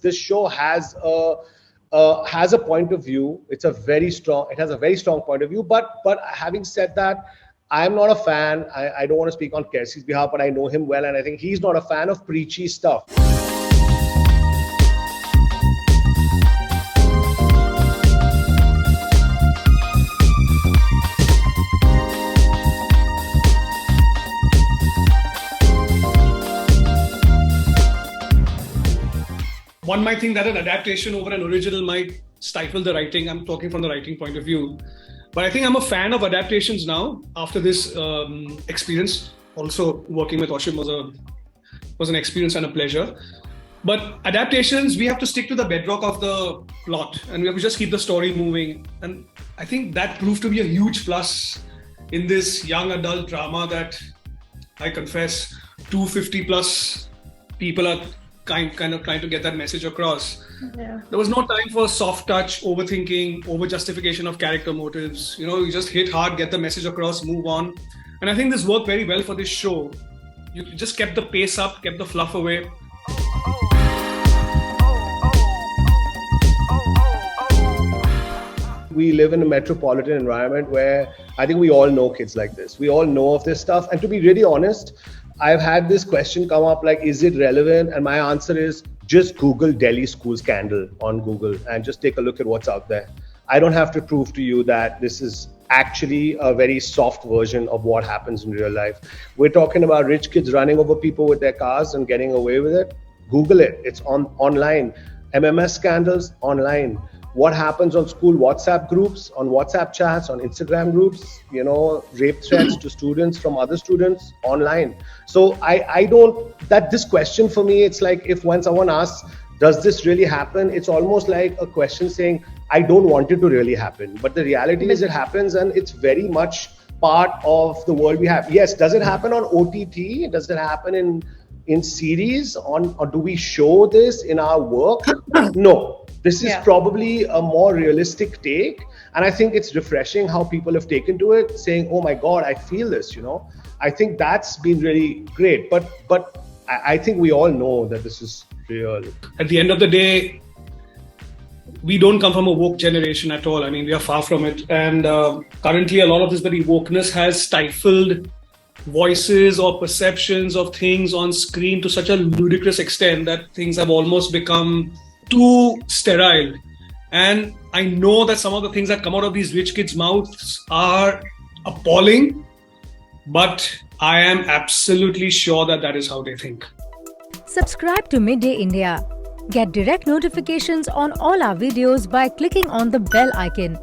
This show has a point of view. It has a very strong point of view. But having said that, I'm not a fan. I don't want to speak on Kersi's behalf, but I know him well, and I think he's not a fan of preachy stuff. One might think that an adaptation over an original might stifle the writing. I'm talking from the writing point of view. But I think I'm a fan of adaptations now after this experience. Also, working with Ashim was an experience and a pleasure. But adaptations, we have to stick to the bedrock of the plot and we have to just keep the story moving. And I think that proved to be a huge plus in this young adult drama that I confess 250 plus people are kind of trying to get that message across. Yeah. There was no time for soft touch, overthinking, over justification of character motives. You just hit hard, get the message across, move on. And I think this worked very well for this show. You just kept the pace up, kept the fluff away. We live in a metropolitan environment where I think we all know kids like this. We all know of this stuff. And to be really honest, I've had this question come up like, is it relevant? And my answer is just Google Delhi school scandal on Google and just take a look at what's out there. I don't have to prove to you that this is actually a very soft version of what happens in real life. We're talking about rich kids running over people with their cars and getting away with it. Google it. It's online. MMS scandals online. What happens on school WhatsApp groups, on WhatsApp chats, on Instagram groups, rape threats to students from other students online. So this question for me, it's like if when someone asks, does this really happen? It's almost like a question saying, I don't want it to really happen. But the reality is it happens and it's very much part of the world we have. Yes, does it happen on OTT? Does it happen in series? Or do we show this in our work? No. This is probably a more realistic take. And I think it's refreshing how people have taken to it, saying, oh my God, I feel this, I think that's been really great. But I think we all know that this is real. At the end of the day, we don't come from a woke generation at all. I mean, we are far from it. And currently, a lot of this very wokeness has stifled voices or perceptions of things on screen to such a ludicrous extent that things have almost become too sterile. And I know that some of the things that come out of these rich kids' mouths are appalling, but I am absolutely sure that is how they think. Subscribe to Midday India. Get direct notifications on all our videos by clicking on the bell icon.